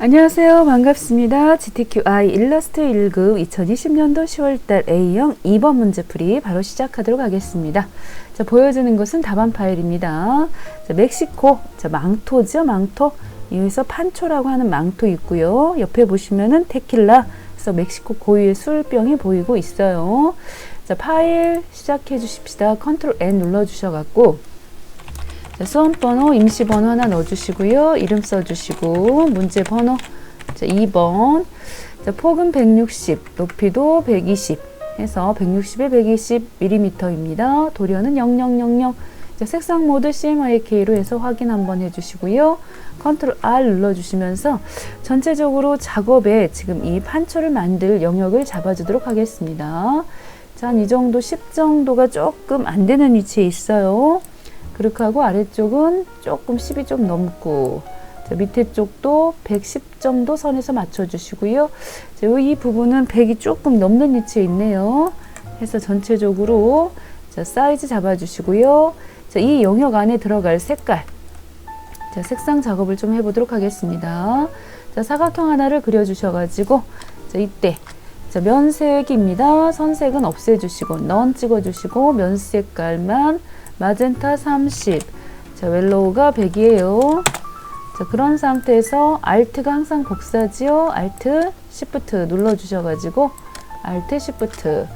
안녕하세요. 반갑습니다. GTQI 일러스트 1급 2020년도 10월달 A형 2번 문제풀이 바로 시작하도록 하겠습니다. 자, 보여주는 것은 답안 파일입니다. 자, 멕시코, 자, 망토죠. 망토. 여기서 판초라고 하는 망토 있고요. 옆에 보시면은 테킬라, 그래서 멕시코 고유의 술병이 보이고 있어요. 자, 파일 시작해 주십시다. 컨트롤 N 눌러 주셔갖고 자, 수험번호, 임시번호 하나 넣어주시고요. 이름 써주시고 문제 번호 자, 2번 자, 폭은 160, 높이도 120 해서 160에 120mm입니다. 도료는 0000 자, 색상 모드 CMYK로 해서 확인 한번 해주시고요. 컨트롤 R 눌러주시면서 전체적으로 작업에 지금 이 판초를 만들 영역을 잡아주도록 하겠습니다. 자, 한 이 정도 10 정도가 조금 안 되는 위치에 있어요. 그렇게 하고 아래쪽은 조금 10이 좀 넘고 자, 밑에 쪽도 110 정도 선에서 맞춰주시고요. 자, 이 부분은 100이 조금 넘는 위치에 있네요. 해서 전체적으로 자, 사이즈 잡아주시고요. 자, 이 영역 안에 들어갈 색깔 자, 색상 작업을 좀 해보도록 하겠습니다. 자, 사각형 하나를 그려주셔가지고 자, 이때 자, 면색입니다. 선색은 없애주시고 넌 찍어주시고 면 색깔만 마젠타 30, 자, 웰로우가 100이에요. 자, 그런 상태에서 Alt가 항상 복사지요. Alt, Shift 눌러주셔가지고 Alt, Shift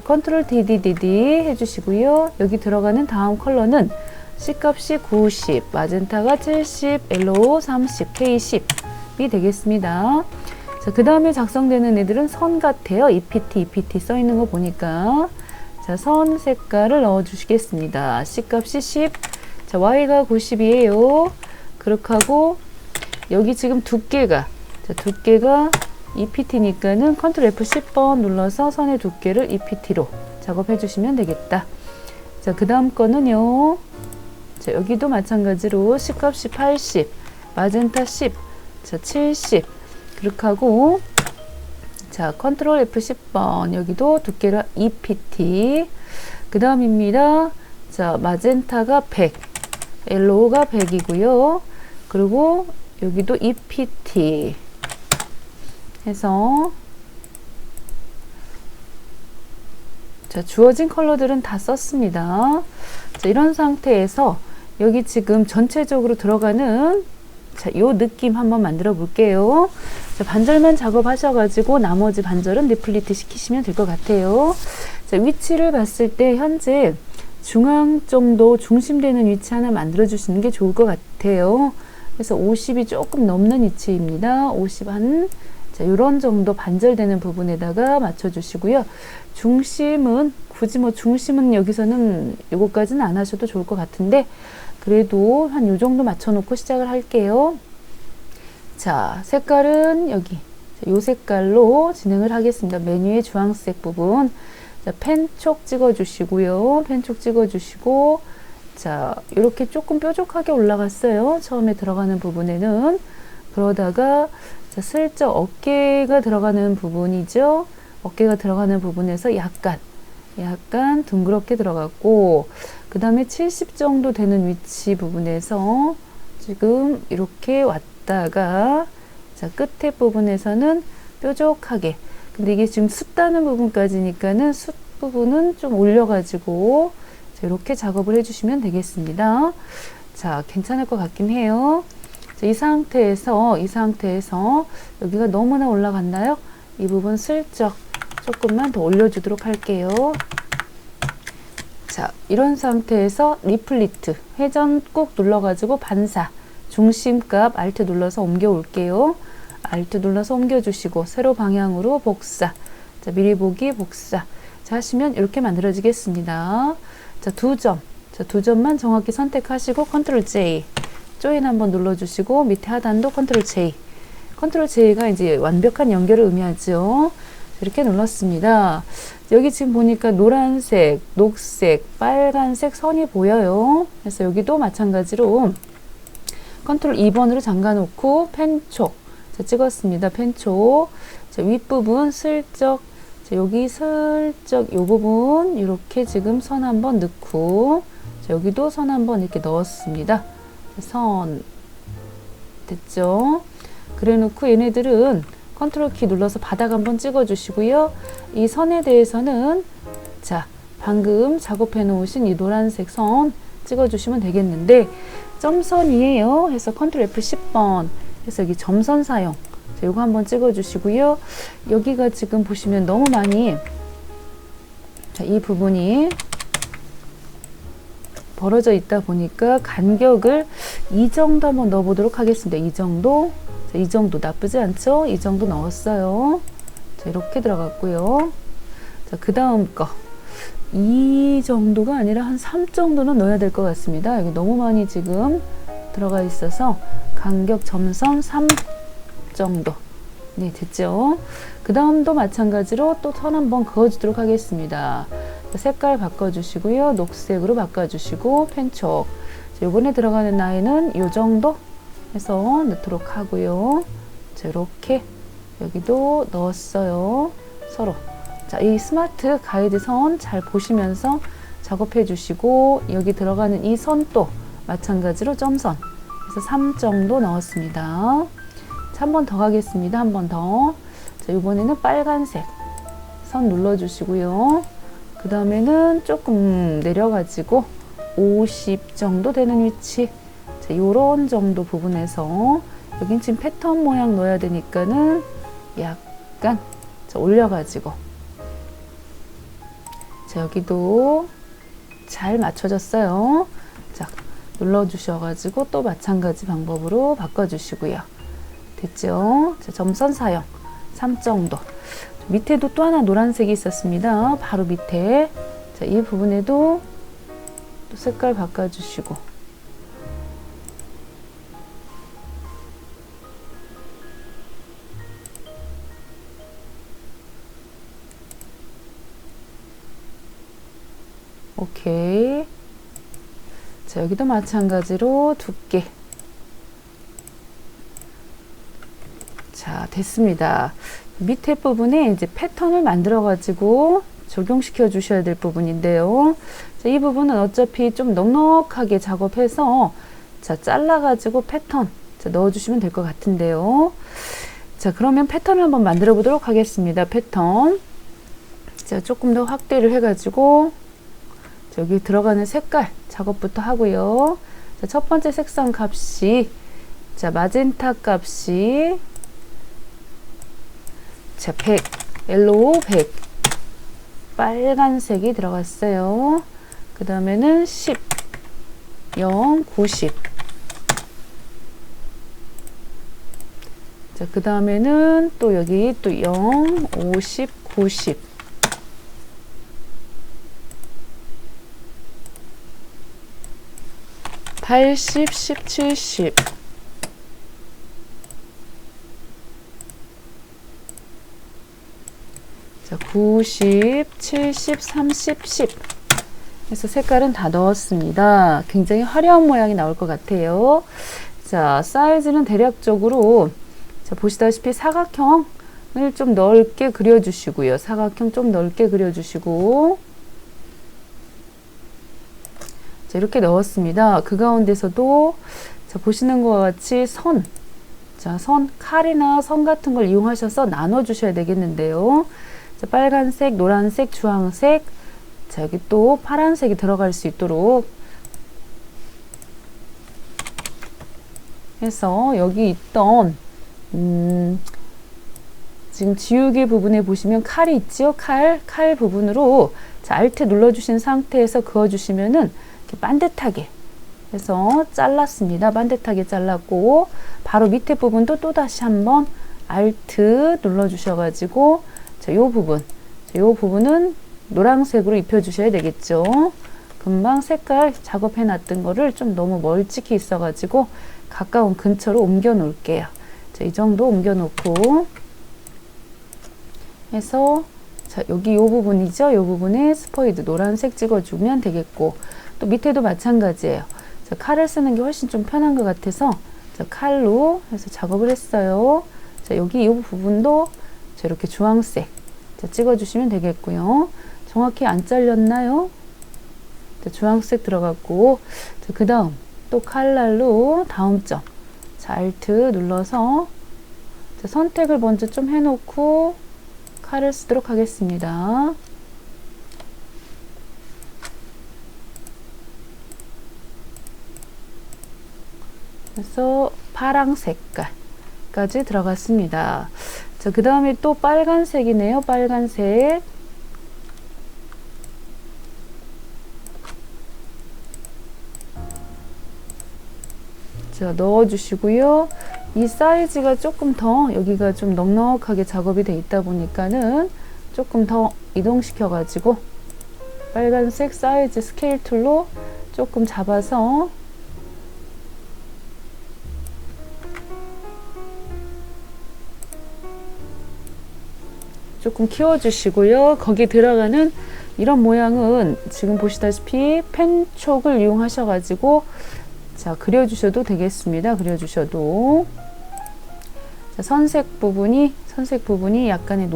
컨트롤 DDDD 해주시고요. 여기 들어가는 다음 컬러는 C값이 90, 마젠타가 70, 옐로우 30, K10이 되겠습니다. 자, 그 다음에 작성되는 애들은 선 같아요. EPT 써 있는 거 보니까 자, 선 색깔을 넣어 주시겠습니다. C값이 10, 자, Y가 90이에요. 그렇게 하고 여기 지금 두께가 자, 두께가 EPT니까는 컨트롤 F 10번 눌러서 선의 두께를 EPT로 작업해 주시면 되겠다. 자, 그 다음 거는요. 자, 여기도 마찬가지로 C값이 80, 마젠타 10, 자, 70 그렇게 하고 자, 컨트롤 F 10번 여기도 두께를 EPT 그 다음입니다. 자, 마젠타가 100 옐로우가 100이고요. 그리고 여기도 EPT 해서 자, 주어진 컬러들은 다 썼습니다. 자, 이런 상태에서 여기 지금 전체적으로 들어가는 자, 요 느낌 한번 만들어 볼게요. 자, 반절만 작업하셔가지고 나머지 반절은 리플리트 시키시면 될 것 같아요. 자, 위치를 봤을 때 현재 중앙 정도 중심되는 위치 하나 만들어 주시는 게 좋을 것 같아요. 그래서 50이 조금 넘는 위치입니다. 50 한, 자, 요런 정도 반절되는 부분에다가 맞춰 주시고요. 중심은, 굳이 뭐 중심은 여기서는 요거까지는 안 하셔도 좋을 것 같은데, 그래도 한 요 정도 맞춰 놓고 시작을 할게요. 자, 색깔은 여기 요 색깔로 진행을 하겠습니다. 메뉴의 주황색 부분 자, 펜촉 찍어 주시고요. 펜촉 찍어 주시고 자, 이렇게 조금 뾰족하게 올라갔어요. 처음에 들어가는 부분에는 그러다가 자, 슬쩍 어깨가 들어가는 부분이죠. 어깨가 들어가는 부분에서 약간 둥그렇게 들어갔고 그 다음에 70 정도 되는 위치 부분에서 지금 이렇게 왔다가 자, 끝에 부분에서는 뾰족하게 근데 이게 지금 숫다는 부분까지니까는 숫 부분은 좀 올려가지고 자, 이렇게 작업을 해주시면 되겠습니다. 자, 괜찮을 것 같긴 해요. 자, 이 상태에서 여기가 너무나 올라갔나요? 이 부분 슬쩍 조금만 더 올려주도록 할게요. 자, 이런 상태에서 리플리트 회전 꾹 눌러가지고 반사 중심값 Alt 눌러서 옮겨 올게요. Alt 눌러서 옮겨 주시고 세로 방향으로 복사 자, 미리 보기 복사 자, 하시면 이렇게 만들어지겠습니다. 자, 두 점만 정확히 선택하시고 컨트롤 J 조인 한번 눌러주시고 밑에 하단도 컨트롤 J 컨트롤 J가 이제 완벽한 연결을 의미하죠. 이렇게 눌렀습니다. 여기 지금 보니까 노란색, 녹색, 빨간색 선이 보여요. 그래서 여기도 마찬가지로 컨트롤 2번으로 잠가 놓고 펜촉 자, 찍었습니다. 펜촉 자, 윗부분 슬쩍 자, 여기 슬쩍 이 부분 이렇게 지금 선 한번 넣고 자, 여기도 선 한번 이렇게 넣었습니다. 선 됐죠? 그래 놓고 얘네들은 컨트롤 키 눌러서 바닥 한번 찍어 주시고요. 이 선에 대해서는 자, 방금 작업해 놓으신 이 노란색 선 찍어 주시면 되겠는데, 점선이에요. 해서 컨트롤 F 10번 해서 여기 점선 사용. 자, 요거 한번 찍어 주시고요. 여기가 지금 보시면 너무 많이, 자, 이 부분이 벌어져 있다 보니까 간격을 이 정도 한번 넣어 보도록 하겠습니다. 이 정도. 자, 이 정도 나쁘지 않죠? 이 정도 넣었어요. 자, 이렇게 들어갔고요. 자, 그 다음 거. 이 정도가 아니라 한 3 정도는 넣어야 될 것 같습니다. 여기 너무 많이 지금 들어가 있어서 간격 점선 3 정도. 네, 됐죠? 그 다음도 마찬가지로 또 선 한번 그어주도록 하겠습니다. 색깔 바꿔주시고요. 녹색으로 바꿔주시고 펜촉. 요번에 들어가는 나이는 이 정도 해서 넣도록 하고요. 자, 이렇게 여기도 넣었어요. 서로. 자, 이 스마트 가이드 선 잘 보시면서 작업해 주시고, 여기 들어가는 이 선도 마찬가지로 점선. 그래서 3 정도 넣었습니다. 한 번 더 가겠습니다. 한 번 더. 자, 이번에는 빨간색 선 눌러주시고요. 그 다음에는 조금 내려가지고 50 정도 되는 위치. 자, 요런 정도 부분에서 여긴 지금 패턴 모양 넣어야 되니까는 약간 자, 올려가지고. 자, 여기도 잘 맞춰졌어요. 자, 눌러주셔가지고 또 마찬가지 방법으로 바꿔주시고요. 됐죠? 자, 점선 사용 3 정도. 밑에도 또 하나 노란색이 있었습니다. 바로 밑에. 자, 이 부분에도 또 색깔 바꿔주시고. 오케이. 자, 여기도 마찬가지로 두께. 자, 됐습니다. 밑에 부분에 이제 패턴을 만들어 가지고 적용시켜 주셔야 될 부분인데요. 자, 이 부분은 어차피 좀 넉넉하게 작업해서 자, 잘라 가지고 패턴 자, 넣어 주시면 될 것 같은데요. 자, 그러면 패턴을 한번 만들어 보도록 하겠습니다. 패턴. 자, 조금 더 확대를 해 가지고 여기 들어가는 색깔 작업부터 하고요. 자, 첫 번째 색상 값이 자, 마젠타 값이 자, 100, 옐로우 100, 빨간색이 들어갔어요. 그 다음에는 10, 0, 90. 자, 그 다음에는 또 여기 또 0, 50, 90. (80) 10, 70. 자, 90, 70, 30, 10 해서 색깔은 다 넣었습니다. 굉장히 화려한 모양이 나올 것 같아요. 자, 사이즈는 대략적으로 자, 보시다시피 사각형을 좀 넓게 그려주시고요. 사각형 좀 넓게 그려주시고 자, 이렇게 넣었습니다. 그 가운데서도 자, 보시는 것과 같이 선, 자, 선, 칼이나 선 같은 걸 이용하셔서 나눠 주셔야 되겠는데요. 자, 빨간색, 노란색, 주황색, 자, 여기 또 파란색이 들어갈 수 있도록 해서 여기 있던 지금 지우개 부분에 보시면 칼이 있죠. 칼 부분으로 자, Alt 눌러주신 상태에서 그어주시면은 이렇게 반듯하게 해서 잘랐습니다. 반듯하게 잘랐고 바로 밑에 부분도 또 다시 한번 Alt 눌러주셔가지고 자, 요 부분, 자, 요 부분은 노란색으로 입혀주셔야 되겠죠. 금방 색깔 작업해 놨던 거를 좀 너무 멀찍이 있어가지고 가까운 근처로 옮겨 놓을게요. 자, 이 정도 옮겨 놓고 해서 자, 여기 요 부분이죠. 요 부분에 스포이드 노란색 찍어주면 되겠고 또 밑에도 마찬가지예요. 자, 칼을 쓰는 게 훨씬 좀 편한 것 같아서 자, 칼로 해서 작업을 했어요. 자, 여기 이 부분도 자, 이렇게 주황색 자, 찍어주시면 되겠고요. 정확히 안 잘렸나요? 자, 주황색 들어갔고 그 다음 또 칼날로 다음 점 자, Alt 눌러서 자, 선택을 먼저 좀 해놓고 칼을 쓰도록 하겠습니다. 그래서 파랑 색깔까지 들어갔습니다. 자, 그 다음에 또 빨간색이네요. 빨간색. 자, 넣어주시고요. 이 사이즈가 조금 더 여기가 좀 넉넉하게 작업이 돼 있다 보니까는 조금 더 이동시켜 가지고 빨간색 사이즈 스케일 툴로 조금 잡아서 조금 키워주시고요. 거기 들어가는 이런 모양은 지금 보시다시피 펜촉을 이용하셔 가지고 자, 그려주셔도 되겠습니다. 그려주셔도. 자, 선색 부분이 약간의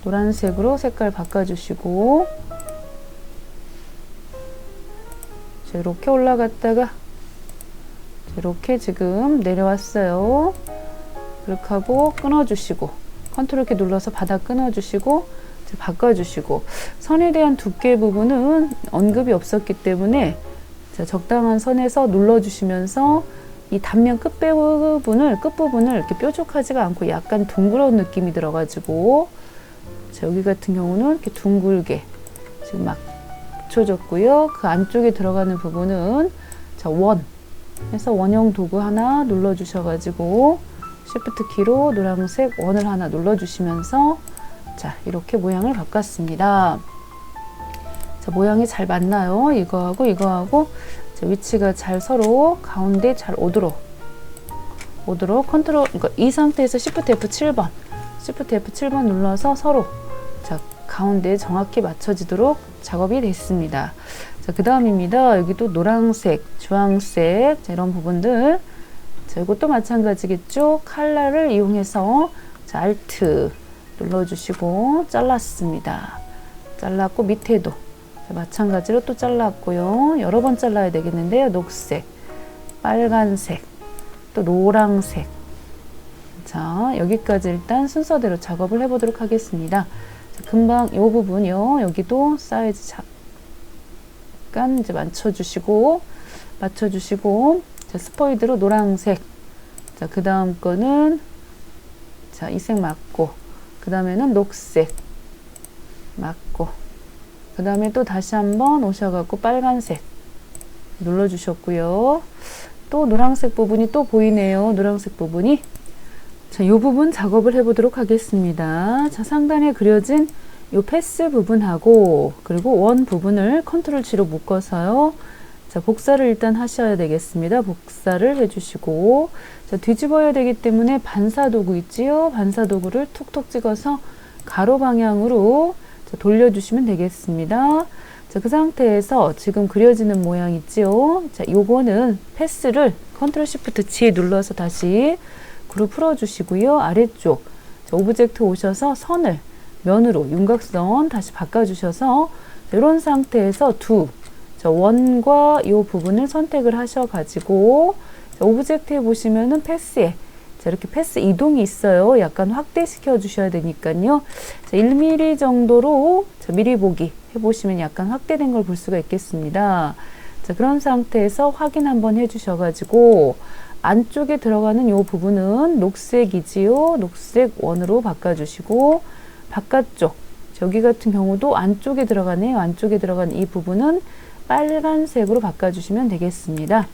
노란색으로 색깔 바꿔주시고, 자, 이렇게 올라갔다가, 이렇게 지금 내려왔어요. 그렇게 하고 끊어주시고, 컨트롤 키 눌러서 바닥 끊어주시고, 바꿔주시고, 선에 대한 두께 부분은 언급이 없었기 때문에 자, 적당한 선에서 눌러주시면서 이 단면 끝부분을 이렇게 뾰족하지가 않고 약간 둥그러운 느낌이 들어가지고 자, 여기 같은 경우는 이렇게 둥글게 지금 막 맞춰졌고요. 그 안쪽에 들어가는 부분은 자, 해서 원형 도구 하나 눌러주셔가지고 Shift 키로 노란색 원을 하나 눌러주시면서 자, 이렇게 모양을 바꿨습니다. 자, 모양이 잘 맞나요? 이거하고 자, 위치가 잘 서로 가운데 잘 오도록 컨트롤, 그러니까 이 상태에서 Shift F7번 눌러서 서로 자, 가운데 정확히 맞춰지도록 작업이 됐습니다. 자, 그 다음입니다. 여기도 노란색, 주황색 자, 이런 부분들 자, 이것도 마찬가지겠죠. 칼라를 이용해서 자, Alt 눌러주시고 잘랐습니다. 잘랐고 밑에도 마찬가지로 또 잘랐고요. 여러 번 잘라야 되겠는데요. 녹색, 빨간색, 또 노란색. 자, 여기까지 일단 순서대로 작업을 해보도록 하겠습니다. 자, 금방 이 부분이요. 여기도 사이즈 잠깐 이제 맞춰주시고, 자, 스포이드로 노란색. 자, 그 다음 거는 자, 이 색 맞고, 그 다음에는 녹색 맞고. 그 다음에 또 다시 한번 오셔갖고 빨간색 눌러주셨고요. 또 노란색 부분이 또 보이네요. 노란색 부분이. 자, 이 부분 작업을 해보도록 하겠습니다. 자, 상단에 그려진 이 패스 부분하고 그리고 원 부분을 컨트롤 G로 묶어서요. 자, 복사를 일단 하셔야 되겠습니다. 복사를 해주시고 자, 뒤집어야 되기 때문에 반사도구 있지요. 반사도구를 툭툭 찍어서 가로 방향으로 자, 돌려주시면 되겠습니다. 자, 그 상태에서 지금 그려지는 모양 있지요. 자, 요거는 패스를 컨트롤 Shift G 눌러서 다시 그룹 풀어주시고요. 아래쪽 자, 오브젝트 오셔서 선을 면으로 윤곽선 다시 바꿔주셔서 자, 이런 상태에서 자, 원과 이 부분을 선택을 하셔가지고 자, 오브젝트에 보시면은 패스에 자, 이렇게 패스 이동이 있어요. 약간 확대시켜 주셔야 되니까요. 자, 1mm 정도로 자, 미리 보기 해보시면 약간 확대된 걸 볼 수가 있겠습니다. 자, 그런 상태에서 확인 한번 해주셔가지고 안쪽에 들어가는 이 부분은 녹색이지요. 녹색 원으로 바꿔주시고 바깥쪽 여기 같은 경우도 안쪽에 들어가네요. 안쪽에 들어간 이 부분은 빨간색으로 바꿔주시면 되겠습니다.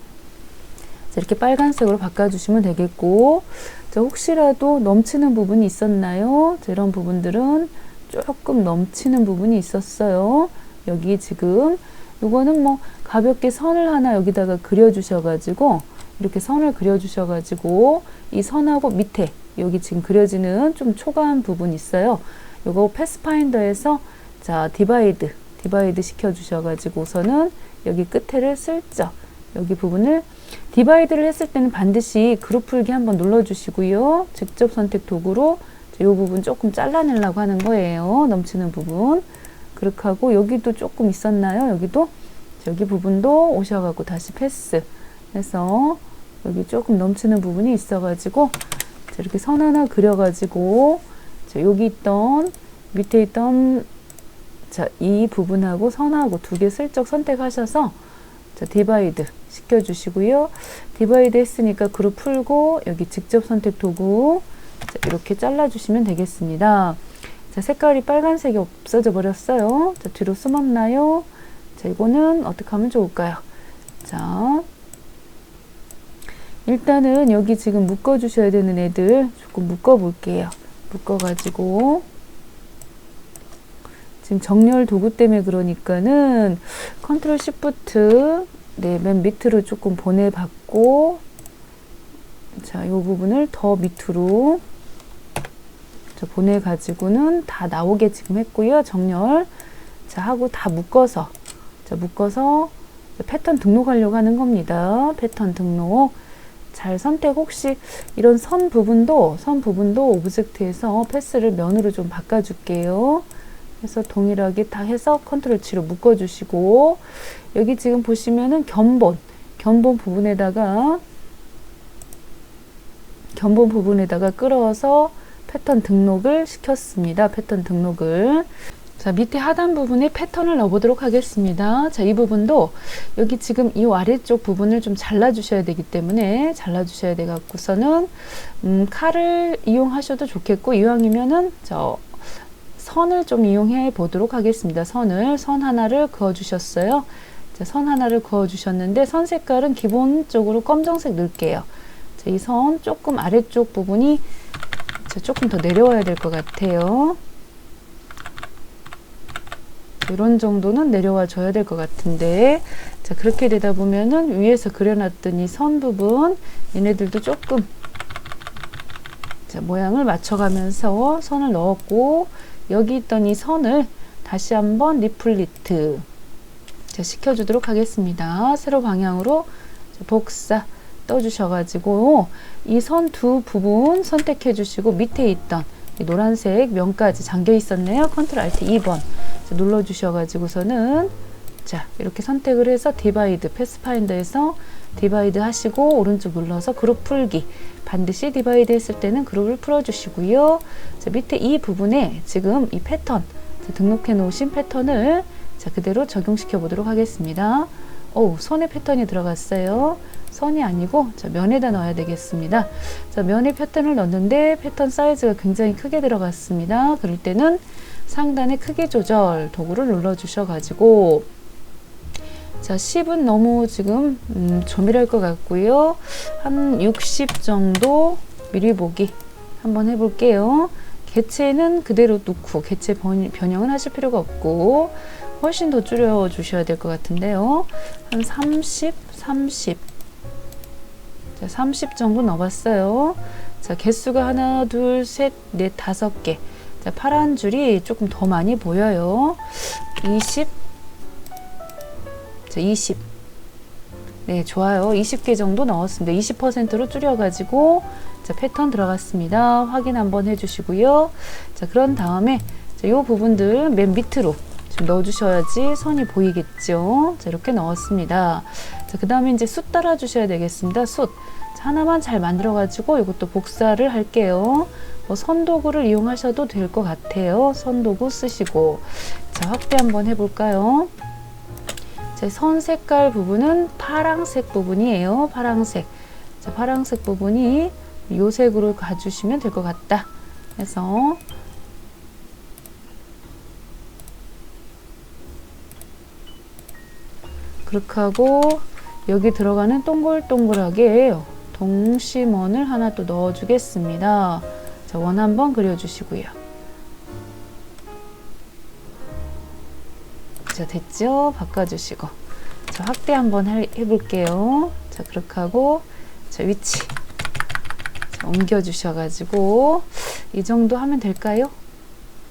자, 이렇게 빨간색으로 바꿔주시면 되겠고 자, 혹시라도 넘치는 부분이 있었나요? 자, 이런 부분들은 조금 넘치는 부분이 있었어요. 여기 지금 이거는 뭐 가볍게 선을 하나 여기다가 그려주셔가지고 이렇게 선을 그려주셔가지고 이 선하고 밑에 여기 지금 그려지는 좀 초가한 부분 있어요. 요거 패스파인더에서 자 디바이드 시켜주셔가지고서는 여기 끝에를 슬쩍 여기 부분을 디바이드를 했을 때는 반드시 그룹 풀기 한번 눌러주시고요. 직접 선택 도구로 이 부분 조금 잘라내려고 하는 거예요. 넘치는 부분. 그렇게 하고 여기도 조금 있었나요? 여기 부분도 오셔가지고 다시 패스 해서 여기 조금 넘치는 부분이 있어가지고 자, 이렇게 선 하나 그려가지고 자, 여기 있던 밑에 있던 자, 이 부분하고 선하고 두 개 슬쩍 선택하셔서 자, 디바이드 시켜주시고요. 디바이드 했으니까 그룹 풀고 여기 직접 선택 도구 자, 이렇게 잘라주시면 되겠습니다. 자, 색깔이 빨간색이 없어져 버렸어요. 자, 뒤로 숨었나요? 자, 이거는 어떻게 하면 좋을까요? 자, 일단은 여기 지금 묶어 주셔야 되는 애들 조금 묶어 볼게요. 묶어 가지고 지금 정렬 도구 때문에 그러니까는 컨트롤 시프트 네, 맨 밑으로 조금 보내봤고 자, 이 부분을 더 밑으로 자, 보내가지고는 다 나오게 지금 했고요. 정렬 자, 하고 다 묶어서 자, 묶어서 패턴 등록하려고 하는 겁니다. 패턴 등록 잘 선택. 혹시 이런 선 부분도 오브젝트에서 패스를 면으로 좀 바꿔줄게요. 그래서 동일하게 다 해서 컨트롤 G로 묶어주시고 여기 지금 보시면은 견본 부분에다가 끌어서 패턴 등록을 시켰습니다. 패턴 등록을. 자, 밑에 하단 부분에 패턴을 넣어보도록 하겠습니다. 자, 이 부분도 여기 지금 이 아래쪽 부분을 좀 잘라주셔야 되기 때문에 잘라주셔야 돼 갖고서는 칼을 이용하셔도 좋겠고 이왕이면은 선을 좀 이용해 보도록 하겠습니다. 선 하나를 그어 주셨어요. 자, 선 하나를 그어 주셨는데 선 색깔은 기본적으로 검정색 넣을게요. 자, 이 선 조금 아래쪽 부분이 조금 더 내려와야 될 것 같아요. 이런 정도는 내려와 줘야 될 것 같은데 자, 그렇게 되다 보면은 위에서 그려놨던 이 선 부분 얘네들도 조금 자, 모양을 맞춰가면서 선을 넣었고 여기 있던 이 선을 다시 한번 리플리트 자, 시켜주도록 하겠습니다. 세로 방향으로 복사 떠주셔가지고 이 선 두 부분 선택해 주시고 밑에 있던 이 노란색 면까지 잠겨 있었네요. 컨트롤 알트 2번 눌러 주셔가지고서는 자, 이렇게 선택을 해서 디바이드 패스파인더에서 디바이드 하시고 오른쪽 눌러서 그룹 풀기 반드시 디바이드 했을 때는 그룹을 풀어 주시고요. 자, 밑에 이 부분에 지금 이 패턴 자, 등록해 놓으신 패턴을 자, 그대로 적용시켜 보도록 하겠습니다. 선에 패턴이 들어갔어요. 선이 아니고 자, 면에다 넣어야 되겠습니다. 자, 면에 패턴을 넣는데 패턴 사이즈가 굉장히 크게 들어갔습니다. 그럴 때는 상단의 크기 조절 도구를 눌러 주셔 가지고 자, 10은 너무 지금 조밀할 것 같고요. 한 60 정도 미리 보기 한번 해볼게요. 개체는 그대로 놓고 개체 변형은 하실 필요가 없고 훨씬 더 줄여 주셔야 될 것 같은데요. 한 30 자, 30 정도 넣어봤어요. 자, 개수가 하나, 둘, 셋, 넷, 5개. 자, 파란 줄이 조금 더 많이 보여요. 20. 자, 20. 네, 좋아요. 20개 정도 넣었습니다. 20%로 줄여가지고, 자, 패턴 들어갔습니다. 확인 한번 해주시고요. 자, 그런 다음에, 자, 요 부분들 맨 밑으로 좀 넣어주셔야지 선이 보이겠죠. 자, 이렇게 넣었습니다. 자, 그 다음에 이제 숫 따라 주셔야 되겠습니다. 숫. 자, 하나만 잘 만들어가지고 이것도 복사를 할게요. 선도구를 이용하셔도 될 것 같아요. 선도구 쓰시고. 자, 확대 한번 해볼까요? 자, 선 색깔 부분은 파랑색 부분이에요. 파랑색. 자, 파랑색 부분이 요 색으로 가주시면 될 것 같다. 해서 그렇게 하고 여기 들어가는 동글동글하게 동심원을 하나 또 넣어 주겠습니다. 자, 원 한번 그려주시고요. 자, 됐죠? 바꿔주시고. 자, 확대 한번 해볼게요. 자, 그렇게 하고, 자, 위치. 자, 옮겨주셔가지고, 이 정도 하면 될까요?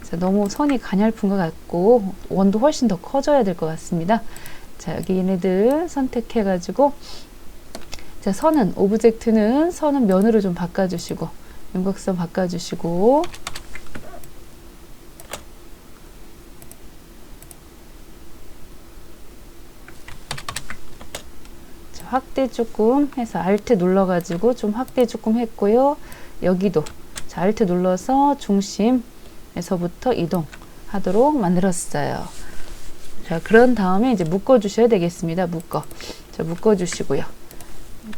자, 너무 선이 가냘픈 것 같고, 원도 훨씬 더 커져야 될 것 같습니다. 자, 여기 얘네들 선택해가지고, 자, 오브젝트는 선은 면으로 좀 바꿔주시고, 윤곽선 바꿔주시고, 자, 확대 조금 해서 Alt 눌러가지고 좀 확대 조금 했고요. 여기도 자, Alt 눌러서 중심에서부터 이동하도록 만들었어요. 자, 그런 다음에 이제 묶어 주셔야 되겠습니다. 자, 묶어 주시고요.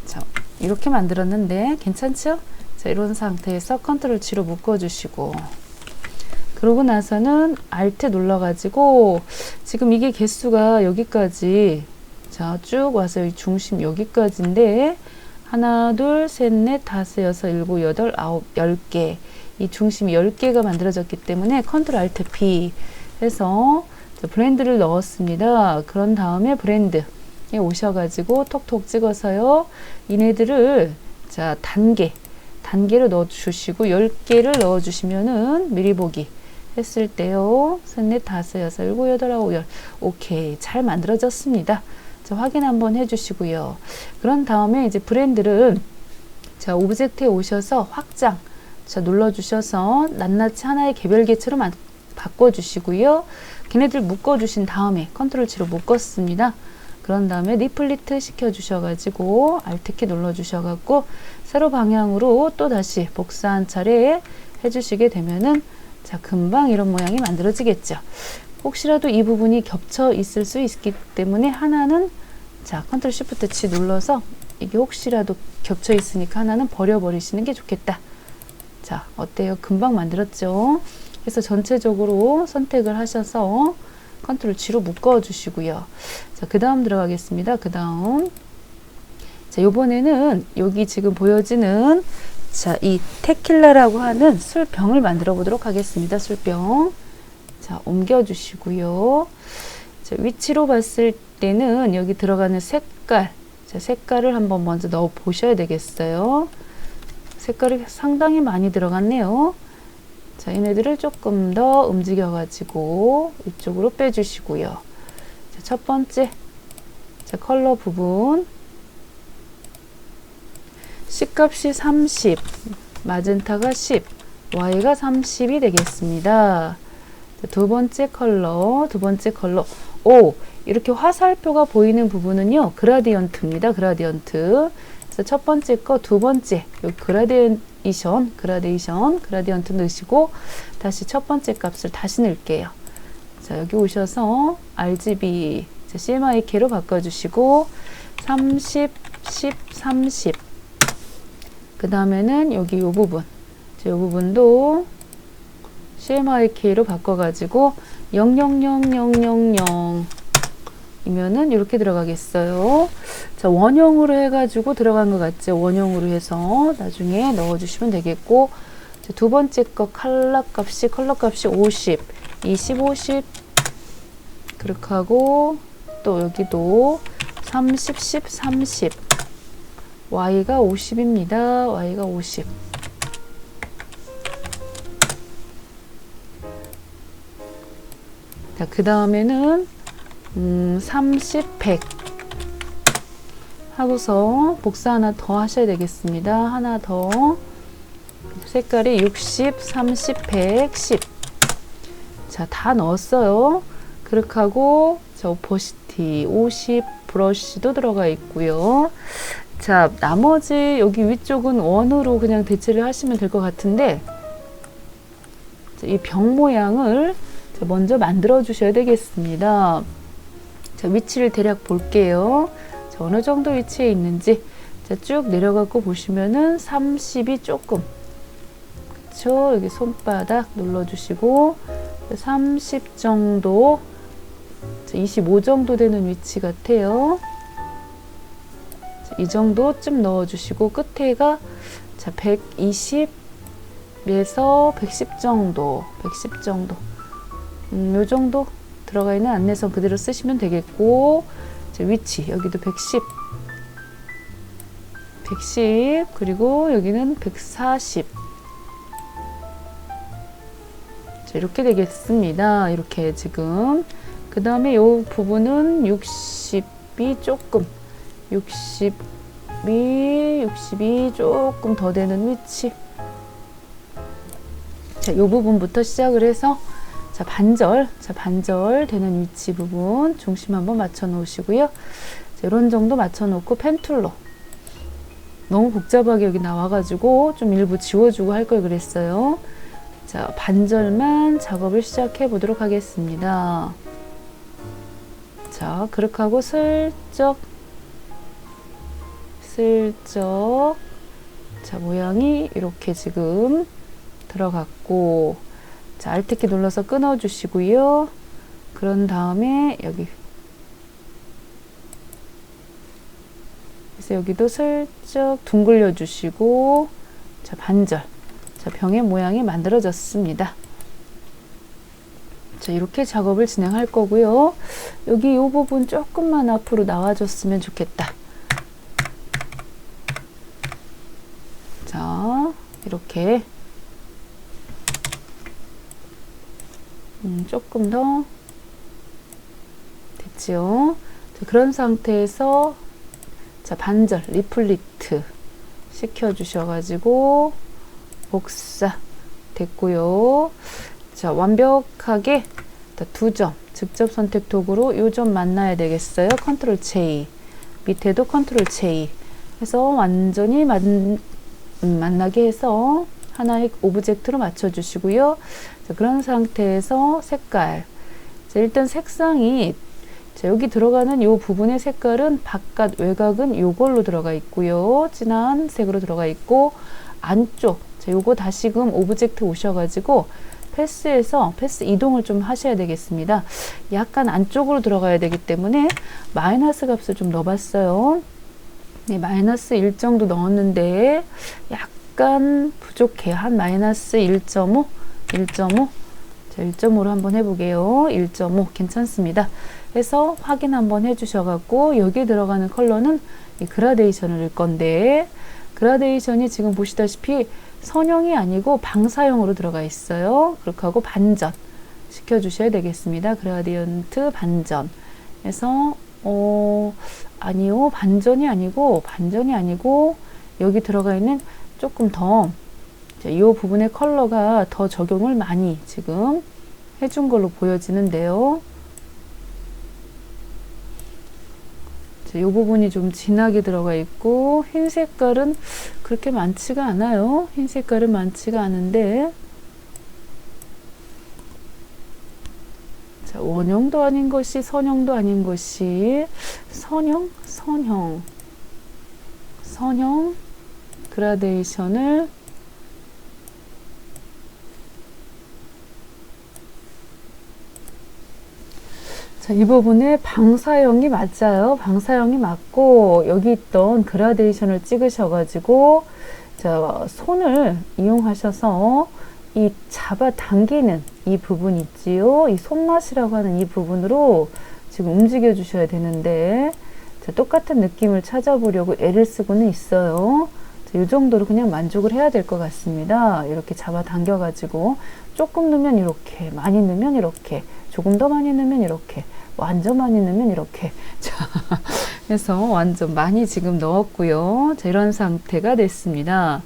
자, 이렇게 만들었는데 괜찮죠? 자, 이런 상태에서 컨트롤 G로 묶어 주시고, 그러고 나서는 Alt 눌러 가지고 지금 이게 개수가 여기까지, 자, 쭉 와서 이 중심 여기까지인데 하나, 둘, 셋, 넷, 다섯, 여섯, 일곱, 여덟, 아홉, 10개. 이 중심이 10개가 만들어졌기 때문에 컨트롤 Alt P 해서 브랜드를 넣었습니다. 그런 다음에 브랜드에 오셔가지고 톡톡 찍어서요. 얘네들을 자, 단계로 넣어주시고 10개를 넣어주시면은 미리 보기 했을 때요. 셋, 넷, 다섯, 여섯, 일곱, 여덟, 아홉, 열. 오케이. 잘 만들어졌습니다. 자, 확인 한번 해주시고요. 그런 다음에 이제 브랜드를 자, 오브젝트에 오셔서 확장 자, 눌러주셔서 낱낱이 하나의 개별 개체로 바꿔주시고요. 걔네들 묶어주신 다음에 컨트롤 G로 묶었습니다. 그런 다음에 리플리트 시켜주셔가지고 Alt키 눌러주셔갖고 세로 방향으로 또 다시 복사 한 차례 해주시게 되면은 자, 금방 이런 모양이 만들어지겠죠. 혹시라도 이 부분이 겹쳐 있을 수 있기 때문에 하나는 자, 컨트롤 Shift G 눌러서 이게 혹시라도 겹쳐 있으니까 하나는 버려버리시는 게 좋겠다. 자, 어때요? 금방 만들었죠? 그래서 전체적으로 선택을 하셔서 컨트롤 G로 묶어 주시고요. 자, 그 다음 들어가겠습니다. 그 다음. 자, 요번에는 여기 지금 보여지는 자, 이 테킬라라고 하는 술병을 만들어 보도록 하겠습니다. 술병. 자, 옮겨 주시고요. 자, 위치로 봤을 때는 여기 들어가는 색깔. 자, 색깔을 한번 먼저 넣어 보셔야 되겠어요. 색깔이 상당히 많이 들어갔네요. 자, 얘네들을 조금 더 움직여 가지고 이쪽으로 빼주시고요. 자, 첫 번째 자, 컬러 부분 C값이 30, 마젠타가 10, Y가 30이 되겠습니다. 자, 두 번째 컬러 오, 이렇게 화살표가 보이는 부분은요 그라디언트입니다. 그라디언트. 그래서 첫 번째 거, 두 번째 여기 그라디언트 넣으시고 다시 첫 번째 값을 다시 넣을게요. 자, 여기 오셔서 RGB 자, CMYK로 바꿔주시고 30, 10, 30. 그 다음에는 여기 요 부분, 이 부분도 CMYK로 바꿔가지고 000000 이면은 이렇게 들어가겠어요. 자, 원형으로 해가지고 들어간 것 같죠? 원형으로 해서 나중에 넣어주시면 되겠고, 자, 두 번째 거 컬러 값이 50, 20, 50 그렇게 하고 또 여기도 30, 10, 30 Y가 50입니다. Y가 50. 자, 그 다음에는 30, 100 하고서 복사 하나 더 하셔야 되겠습니다. 하나 더. 색깔이 60, 30, 100, 10. 자, 다 넣었어요. 그렇게 하고 자, 오퍼시티 50, 브러쉬도 들어가 있고요. 자, 나머지 여기 위쪽은 원으로 그냥 대체를 하시면 될 것 같은데 자, 이 병 모양을 자, 먼저 만들어 주셔야 되겠습니다. 자, 위치를 대략 볼게요. 자, 어느 정도 위치에 있는지 자, 쭉 내려가고 보시면은 30이 조금 그쵸? 여기 손바닥 눌러주시고 30 정도 자, 25 정도 되는 위치 같아요. 자, 이 정도쯤 넣어주시고 끝에가 자, 120에서 110 정도 요 정도 들어가 있는 안내선 그대로 쓰시면 되겠고 자, 위치 여기도 110 그리고 여기는 140 자, 이렇게 되겠습니다. 이렇게 지금 그 다음에 요 부분은 60이 조금 60이 조금 더 되는 위치 자, 요 부분부터 시작을 해서 자, 반절 되는 위치 부분 중심 한번 맞춰 놓으시고요. 자, 이런 정도 맞춰 놓고 펜툴로 너무 복잡하게 여기 나와가지고 좀 일부 지워주고 할 걸 그랬어요. 자, 반절만 작업을 시작해 보도록 하겠습니다. 자, 그렇게 하고 슬쩍 자, 모양이 이렇게 지금 들어갔고, 자, Alt키 눌러서 끊어 주시고요. 그런 다음에 여기, 그래서 여기도 슬쩍 둥글려 주시고, 자, 반절. 자, 병의 모양이 만들어졌습니다. 자, 이렇게 작업을 진행할 거고요. 여기 이 부분 조금만 앞으로 나와줬으면 좋겠다. 자, 이렇게 조금 더 됐지요. 자, 그런 상태에서 자, 반절 리플리트 시켜 주셔가지고 복사 됐고요. 자, 완벽하게 두 점 직접 선택 도구로 요 점 만나야 되겠어요. 컨트롤 J, 밑에도 컨트롤 J 해서 완전히 만나게 해서 하나의 오브젝트로 맞춰 주시고요. 자, 그런 상태에서 색깔, 자, 일단 색상이, 자, 여기 들어가는 요 부분의 색깔은 바깥 외곽은 요걸로 들어가 있고요. 진한 색으로 들어가 있고, 안쪽, 자, 요거 다시금 오브젝트 오셔가지고 패스해서 패스 이동을 좀 하셔야 되겠습니다. 약간 안쪽으로 들어가야 되기 때문에 마이너스 값을 좀 넣어봤어요. 네, 마이너스 1 정도 넣었는데 약간 부족해. 한 마이너스 1.5 자, 1.5로 한번 해보게요. 1.5 괜찮습니다. 해서 확인 한번 해주셔갖고 여기 들어가는 컬러는 이 그라데이션을 넣을 건데, 그라데이션이 지금 보시다시피 선형이 아니고 방사형으로 들어가 있어요. 그렇게 하고 반전 시켜주셔야 되겠습니다. 그라디언트 반전 해서 아니요, 반전이 아니고 여기 들어가 있는 조금 더 이 부분의 컬러가 더 적용을 많이 지금 해준 걸로 보여지는데요. 이 부분이 좀 진하게 들어가 있고, 흰 색깔은 그렇게 많지가 않아요. 흰 색깔은 많지가 않은데, 자, 원형도 아닌 것이 선형도 아닌 것이 선형 그라데이션을 자, 이 부분에 방사형이 맞아요. 방사형이 맞고 여기 있던 그라데이션을 찍으셔가지고 자, 손을 이용하셔서 이 잡아당기는 이 부분 있지요. 이 손맛이라고 하는 이 부분으로 지금 움직여 주셔야 되는데, 자, 똑같은 느낌을 찾아보려고 애를 쓰고는 있어요. 자, 이 정도로 그냥 만족을 해야 될 것 같습니다. 이렇게 잡아당겨가지고 조금 넣으면 이렇게, 많이 넣으면 이렇게, 조금 더 많이 넣으면 이렇게, 완전 많이 넣으면 이렇게. 자, 해서 완전 많이 지금 넣었고요. 자, 이런 상태가 됐습니다.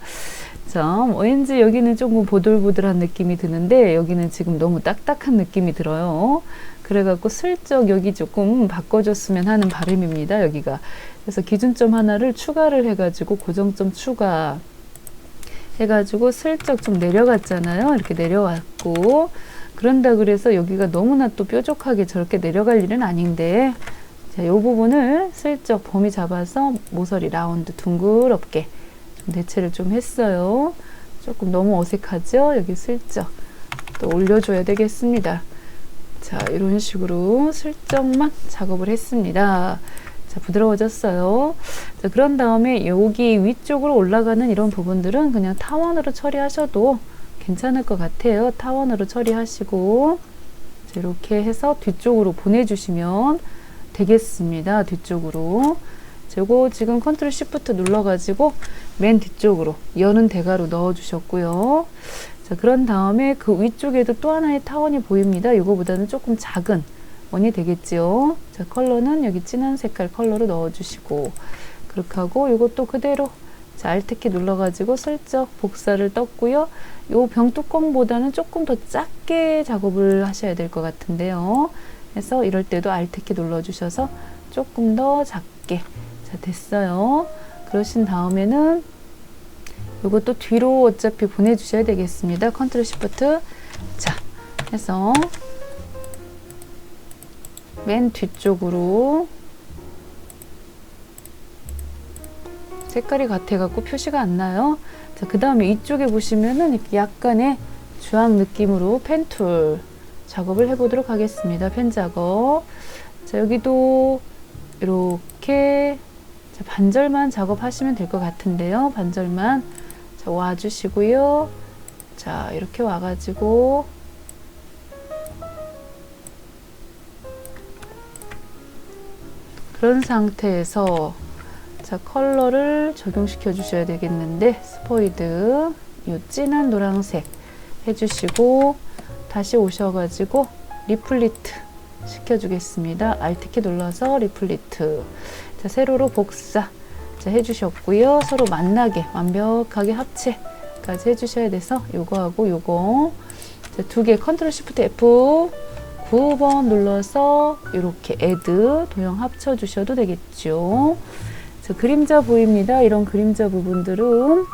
자, 왠지 여기는 조금 보들보들한 느낌이 드는데 여기는 지금 너무 딱딱한 느낌이 들어요. 그래갖고 슬쩍 여기 조금 바꿔줬으면 하는 바람입니다. 여기가. 그래서 기준점 하나를 추가를 해가지고 고정점 추가 해가지고 슬쩍 좀 내려갔잖아요. 이렇게 내려왔고, 그런다 그래서 여기가 너무나 또 뾰족하게 저렇게 내려갈 일은 아닌데, 자, 이 부분을 슬쩍 범위 잡아서 모서리 라운드 둥그럽게 좀 대체를 좀 했어요. 조금 너무 어색하죠? 여기 슬쩍 또 올려줘야 되겠습니다. 자, 이런 식으로 슬쩍만 작업을 했습니다. 자, 부드러워졌어요. 자, 그런 다음에 여기 위쪽으로 올라가는 이런 부분들은 그냥 타원으로 처리하셔도 괜찮을 것 같아요. 타원으로 처리하시고, 자, 이렇게 해서 뒤쪽으로 보내주시면 되겠습니다. 뒤쪽으로. 요거 지금 컨트롤 시프트 눌러가지고 맨 뒤쪽으로 여는 대가로 넣어주셨고요. 자, 그런 다음에 그 위쪽에도 또 하나의 타원이 보입니다. 이거보다는 조금 작은 원이 되겠지요. 자, 컬러는 여기 진한 색깔 컬러로 넣어주시고, 그렇게 하고 이것도 그대로 자, Alt키 눌러가지고 슬쩍 복사를 떴고요. 요 병뚜껑보다는 조금 더 작게 작업을 하셔야 될 것 같은데요. 그래서 이럴 때도 Alt키 눌러주셔서 조금 더 작게. 자, 됐어요. 그러신 다음에는 요것도 뒤로 어차피 보내주셔야 되겠습니다. 컨트롤 시프트 자 해서 맨 뒤쪽으로 색깔이 같아갖고 표시가 안 나요. 자, 그 다음에 이쪽에 보시면은 이렇게 약간의 주황 느낌으로 펜툴 작업을 해보도록 하겠습니다. 펜 작업. 자, 여기도 이렇게 자, 반절만 작업하시면 될 것 같은데요. 반절만 자, 와주시고요. 자, 이렇게 와가지고 그런 상태에서 자, 컬러를 적용시켜 주셔야 되겠는데 스포이드 이 진한 노란색 해주시고 다시 오셔가지고 리플리트 시켜주겠습니다. Alt키 눌러서 리플리트 자, 세로로 복사 자, 해주셨고요. 서로 만나게 완벽하게 합체까지 해주셔야 돼서 요거하고 요거 두 개 컨트롤 시프트 F 9번 눌러서 이렇게 애드 도형 합쳐 주셔도 되겠죠. 자, 그림자 보입니다. 이런 그림자 부분들은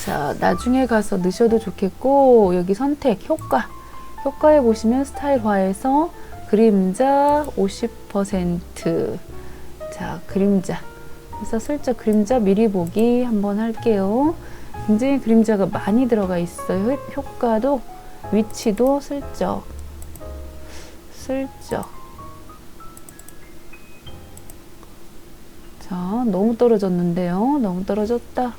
자, 나중에 가서 넣으셔도 좋겠고 여기 선택 효과에 보시면 스타일화에서 그림자 50% 자, 그림자 그래서 슬쩍 그림자 미리 보기 한번 할게요. 굉장히 그림자가 많이 들어가 있어요. 효과도 위치도 슬쩍 자, 너무 떨어졌는데요. 너무 떨어졌다.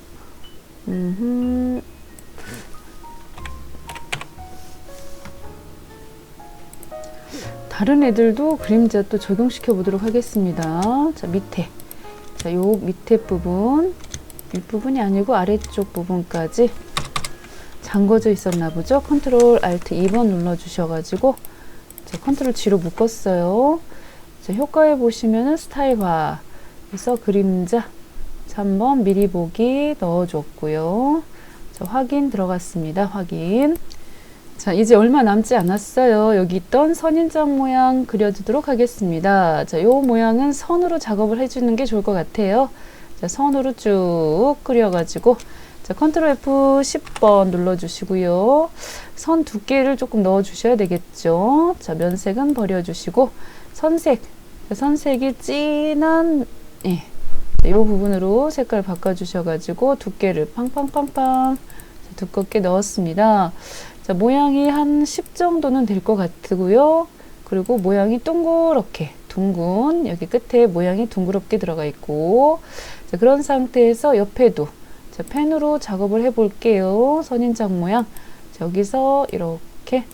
다른 애들도 그림자 또 적용시켜 보도록 하겠습니다. 자, 밑에. 자, 요 밑에 부분. 윗부분이 아니고 아래쪽 부분까지 잠궈져 있었나 보죠. 컨트롤 알트 2번 눌러 주셔가지고 자, 컨트롤 G로 묶었어요. 자, 효과에 보시면은 스타일화 그래서 그림자 3번 미리 보기 넣어줬고요. 자, 확인 들어갔습니다. 확인. 자, 이제 얼마 남지 않았어요. 여기 있던 선인장 모양 그려주도록 하겠습니다. 자, 요 모양은 선으로 작업을 해주는 게 좋을 것 같아요. 자, 선으로 쭉 그려가지고 자, 컨트롤 F 10번 눌러주시고요. 선 두께를 조금 넣어주셔야 되겠죠. 자, 면색은 버려주시고 선색, 선색이 진한 이 부분으로 색깔 바꿔주셔가지고 두께를 팡팡팡팡 두껍게 넣었습니다. 자, 모양이 한 10 정도는 될 것 같고요. 그리고 모양이 동그랗게 둥근 여기 끝에 모양이 둥그럽게 들어가 있고 자, 그런 상태에서 옆에도 자, 펜으로 작업을 해 볼게요. 선인장 모양 자, 여기서 이렇게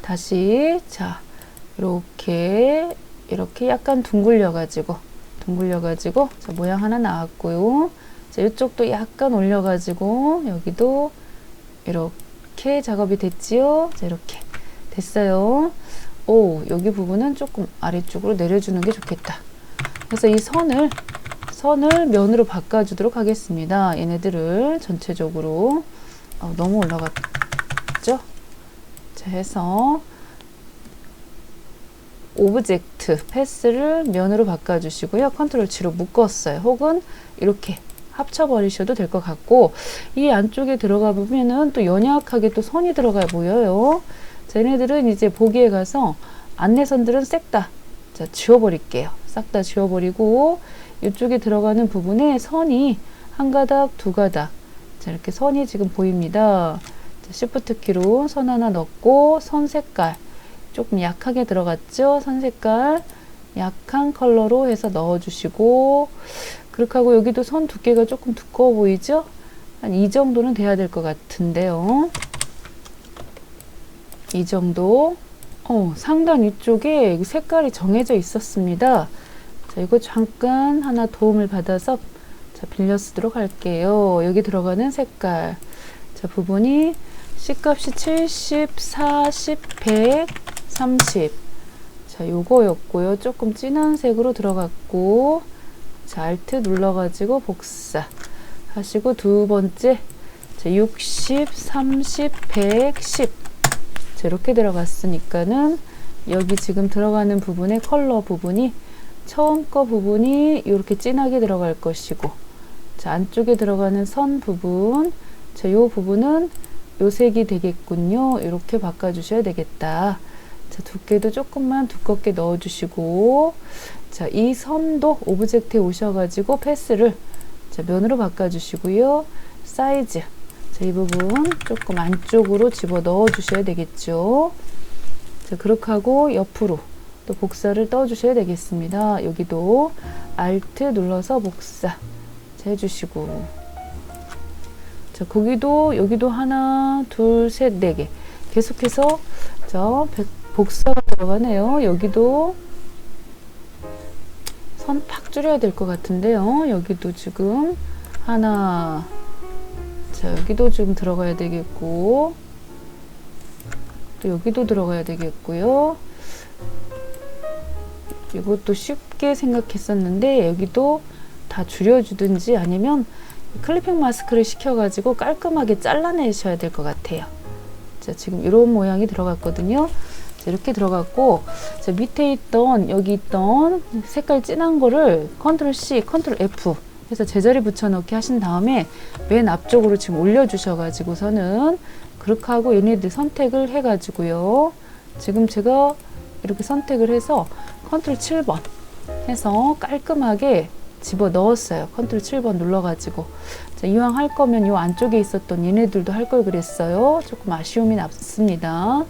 다시 자 이렇게 약간 둥글려 가지고 자, 모양 하나 나왔고요. 자, 이쪽도 약간 올려 가지고 여기도 이렇게 작업이 됐지요. 자, 이렇게 됐어요. 오, 여기 부분은 조금 아래쪽으로 내려주는 게 좋겠다. 그래서 이 선을 면으로 바꿔주도록 하겠습니다. 얘네들을 전체적으로 너무 올라갔죠? 자, 해서 오브젝트 패스를 면으로 바꿔주시고요. 컨트롤 G로 묶었어요. 혹은 이렇게 합쳐버리셔도 될 것 같고 이 안쪽에 들어가 보면은 또 연약하게 또 선이 들어가 보여요. 자, 얘네들은 이제 보기에 가서 안내선들은 싹 다 자, 지워버릴게요. 싹 다 지워버리고 이쪽에 들어가는 부분에 선이 한 가닥, 두 가닥 자, 이렇게 선이 지금 보입니다. 자, Shift 키로 선 하나 넣고 선 색깔 조금 약하게 들어갔죠. 선 색깔 약한 컬러로 해서 넣어주시고 그렇게 하고 여기도 선 두께가 조금 두꺼워 보이죠? 한 이 정도는 돼야 될 것 같은데요. 이 정도. 상단 위쪽에 색깔이 정해져 있었습니다. 자, 이거 잠깐 하나 도움을 받아서 자, 빌려 쓰도록 할게요. 여기 들어가는 색깔. 자, 부분이 C값이 70, 40, 100, 30. 자, 요거였고요. 조금 진한 색으로 들어갔고 자, Alt 눌러가지고 복사 하시고 두 번째 자, 60, 30, 100, 10 자, 이렇게 들어갔으니까는 여기 지금 들어가는 부분의 컬러 부분이 처음 거 부분이 이렇게 진하게 들어갈 것이고, 자, 안쪽에 들어가는 선 부분, 자, 요 부분은 요 색이 되겠군요. 이렇게 바꿔주셔야 되겠다. 자, 두께도 조금만 두껍게 넣어주시고, 자, 이 선도 오브젝트에 오셔가지고 패스를, 자, 면으로 바꿔주시고요. 사이즈, 자, 이 부분 조금 안쪽으로 집어 넣어 주셔야 되겠죠. 자, 그렇게 하고 옆으로 또 복사를 떠 주셔야 되겠습니다. 여기도 Alt 눌러서 복사, 자, 해주시고, 자, 거기도 여기도 하나, 둘, 셋, 네 개 계속해서, 자, 복사가 들어가네요. 여기도 선 팍 줄여야 될 것 같은데요. 여기도 지금 하나, 자, 여기도 좀 들어가야 되겠고, 또 여기도 들어가야 되겠고요. 이것도 쉽게 생각했었는데 여기도 다 줄여주든지 아니면 클리핑 마스크를 시켜가지고 깔끔하게 잘라내셔야 될 것 같아요. 자, 지금 이런 모양이 들어갔거든요. 자, 이렇게 들어갔고, 자, 밑에 있던, 여기 있던 색깔 진한 거를 컨트롤 C, 컨트롤 F 해서 제자리 붙여넣기 하신 다음에 맨 앞쪽으로 지금 올려주셔가지고서는 그렇게 하고 얘네들 선택을 해가지고요. 지금 제가 이렇게 선택을 해서 컨트롤 7번 해서 깔끔하게 집어 넣었어요. 컨트롤 7번 눌러가지고. 자, 이왕 할 거면 요 안쪽에 있었던 얘네들도 할 걸 그랬어요. 조금 아쉬움이 남습니다.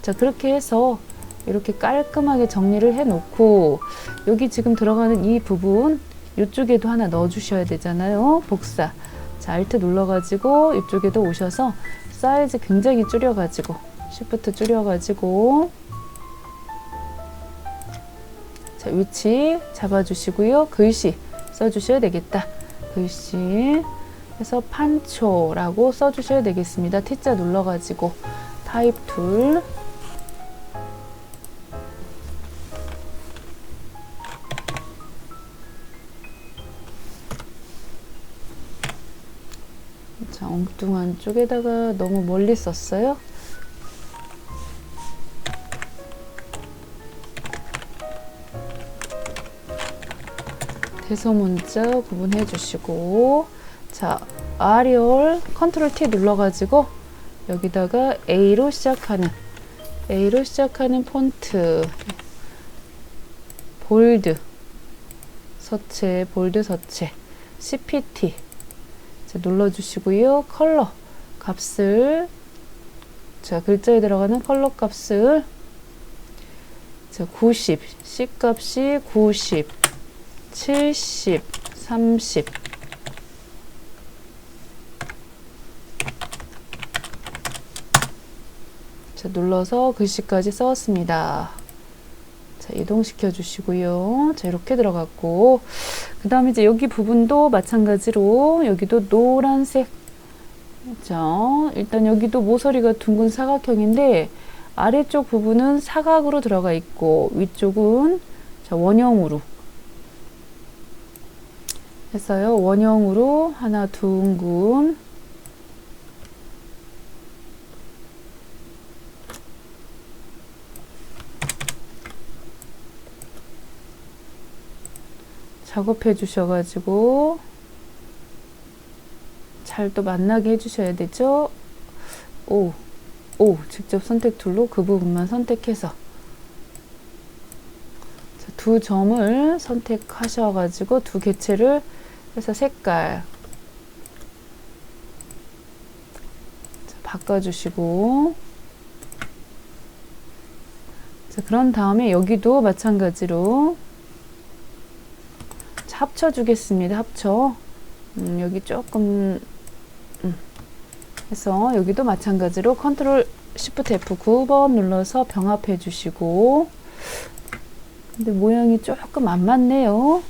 자, 그렇게 해서 이렇게 깔끔하게 정리를 해 놓고, 여기 지금 들어가는 이 부분 이쪽에도 하나 넣어 주셔야 되잖아요. 복사. 자, Alt 눌러가지고 이쪽에도 오셔서 사이즈 굉장히 줄여가지고, Shift 줄여가지고, 자, 위치 잡아주시고요. 글씨 써주셔야 되겠다. 글씨 해서 판초라고 써주셔야 되겠습니다. T자 눌러가지고 타입 툴, 자, 엉뚱한 쪽에다가 너무 멀리 썼어요. 대소문자 구분해 주시고, 자, 아리얼 컨트롤 T 눌러가지고 여기다가 A로 시작하는 폰트, 볼드 서체, CPT, 자, 눌러주시고요. 컬러 값을, 자, 글자에 들어가는 컬러 값을, 자, 90, C 값이 90, 70, 30, 자, 눌러서 글씨까지 써왔습니다. 자, 이동시켜 주시고요. 자, 이렇게 들어갔고, 그 다음에 이제 여기 부분도 마찬가지로 여기도 노란색, 자, 일단 여기도 모서리가 둥근 사각형인데 아래쪽 부분은 사각으로 들어가 있고 위쪽은, 자, 원형으로 했어요. 원형으로 하나 둥근, 작업해 주셔가지고 잘 또 만나게 해주셔야 되죠. 직접 선택 툴로 그 부분만 선택해서, 자, 두 점을 선택하셔가지고 두 개체를 해서 색깔, 자, 바꿔주시고, 자, 그런 다음에 여기도 마찬가지로 합쳐주겠습니다. 합쳐. 여기 조금 해서 여기도 마찬가지로 컨트롤 Shift F 9번 눌러서 병합해 주시고, 근데 모양이 조금 안 맞네요.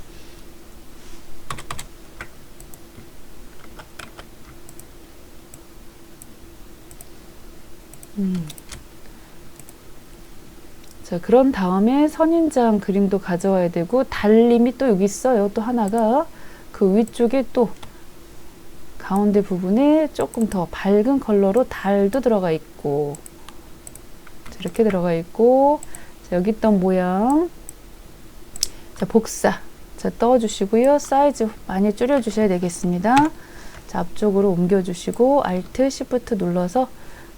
자, 그런 다음에 선인장 그림도 가져와야 되고, 달림이 또 여기 있어요. 또 하나가 그 위쪽에 또 가운데 부분에 조금 더 밝은 컬러로 달도 들어가 있고, 자, 이렇게 들어가 있고, 자, 여기 있던 모양, 자, 복사. 자, 떠주시고요. 사이즈 많이 줄여주셔야 되겠습니다. 자, 앞쪽으로 옮겨주시고 Alt Shift 눌러서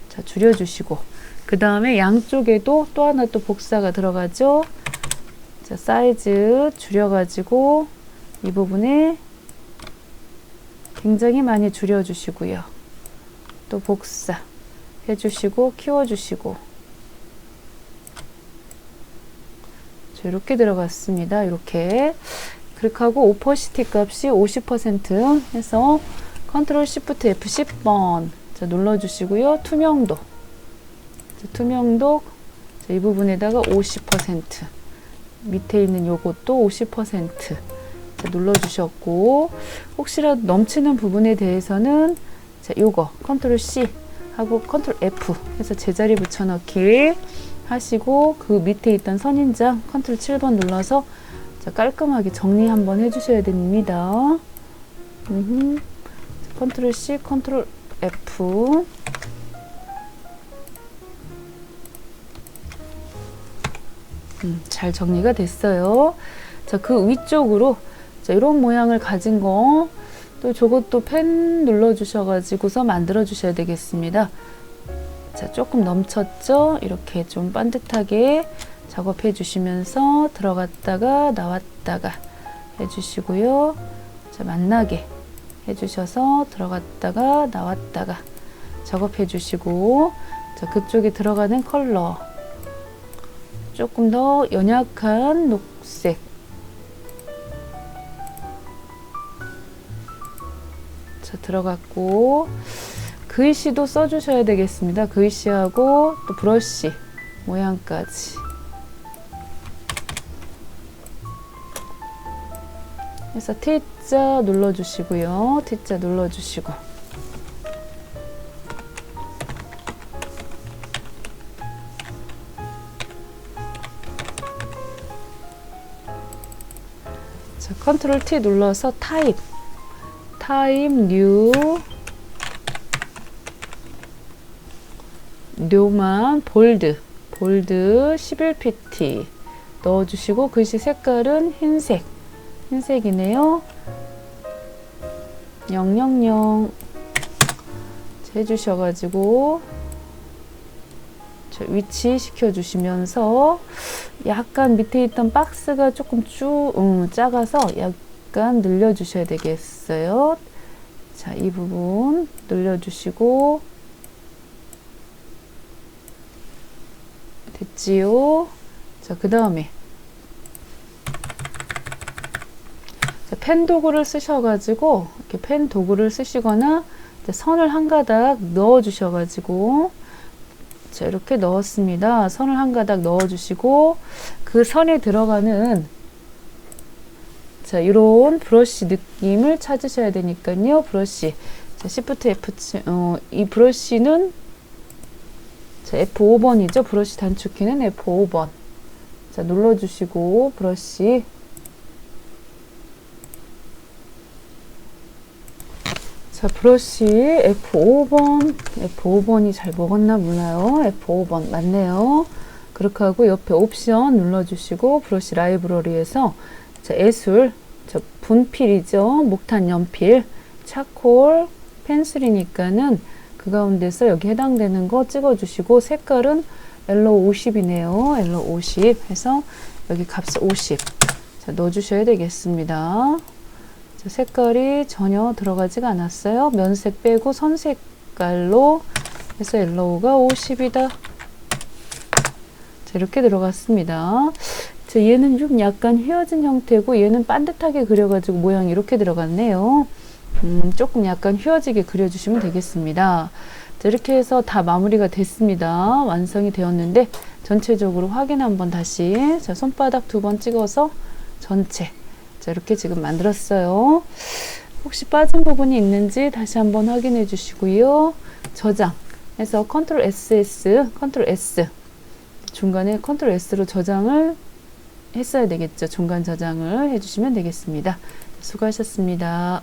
자, 줄여주시고 그 다음에 양쪽에도 또 하나 또 복사가 들어가죠. 자, 사이즈 줄여가지고 이 부분에 굉장히 많이 줄여주시고요. 또 복사 해주시고 키워주시고 자, 이렇게 들어갔습니다. 이렇게 그렇게 하고 오퍼시티 값이 50% 해서 컨트롤 시프트 F 10번 자, 눌러주시고요. 투명도 자, 투명도 자, 이 부분에다가 50% 밑에 있는 요것도 50% 자, 눌러주셨고 혹시라도 넘치는 부분에 대해서는 자, 요거 컨트롤 C 하고 컨트롤 F 해서 제자리 붙여넣기 하시고 그 밑에 있던 선인장 컨트롤 7번 눌러서 자, 깔끔하게 정리 한번 해주셔야 됩니다. 컨트롤 C 컨트롤 F 잘 정리가 됐어요. 자, 그 위쪽으로 자, 이런 모양을 가진 거 또 저것도 펜 눌러 주셔가지고서 만들어 주셔야 되겠습니다. 자, 조금 넘쳤죠? 이렇게 좀 반듯하게 작업해 주시면서 들어갔다가 나왔다가 해주시고요. 자, 만나게 해주셔서 들어갔다가 나왔다가 작업해 주시고 자, 그쪽에 들어가는 컬러 조금 더 연약한 녹색 자, 들어갔고 글씨도 써주셔야 되겠습니다. 글씨하고 또 브러쉬 모양까지 그래서 T자 눌러주시고요. T자 눌러주시고 자, 컨트롤 T 눌러서 타입 뉴만 볼드 11pt 넣어주시고 글씨 색깔은 흰색이네요. 000 해주셔가지고 위치 시켜주시면서 약간 밑에 있던 박스가 조금 작아서 약간 늘려주셔야 되겠어요. 자, 이 부분 늘려주시고 됐지요. 자, 그 다음에 펜 도구를 쓰셔가지고 이렇게 펜 도구를 쓰시거나 선을 한 가닥 넣어 주셔가지고 자, 이렇게 넣었습니다. 선을 한 가닥 넣어 주시고 그 선에 들어가는 자, 이런 브러쉬 느낌을 찾으셔야 되니까요. 브러쉬 자, Shift F 이 브러쉬는 자, F5번이죠. 브러쉬 단축키는 F5번 자, 눌러주시고 브러쉬 자, 브러쉬 F5번이 잘 먹었나 몰라요. F5번 맞네요. 그렇게 하고 옆에 옵션 눌러주시고 브러쉬 라이브러리에서 자, 애술 자, 분필이죠. 목탄 연필 차콜 펜슬이니까는 그 가운데서 여기 해당되는 거 찍어주시고 색깔은 옐로우 50이네요. 옐로우 50 해서 여기 값을 50 자, 넣어주셔야 되겠습니다. 자, 색깔이 전혀 들어가지가 않았어요. 면색 빼고 선 색깔로 해서 옐로우가 50이다. 자, 이렇게 들어갔습니다. 자, 얘는 좀 약간 휘어진 형태고 얘는 반듯하게 그려가지고 모양이 이렇게 들어갔네요. 조금 약간 휘어지게 그려주시면 되겠습니다. 자, 이렇게 해서 다 마무리가 됐습니다. 완성이 되었는데 전체적으로 확인 한번 다시 자, 손바닥 2번 찍어서 전체 자, 이렇게 지금 만들었어요. 혹시 빠진 부분이 있는지 다시 한번 확인해 주시고요. 저장해서 컨트롤 컨트롤 S 중간에 컨트롤 S로 저장을 했어야 되겠죠. 중간 저장을 해주시면 되겠습니다. 수고하셨습니다.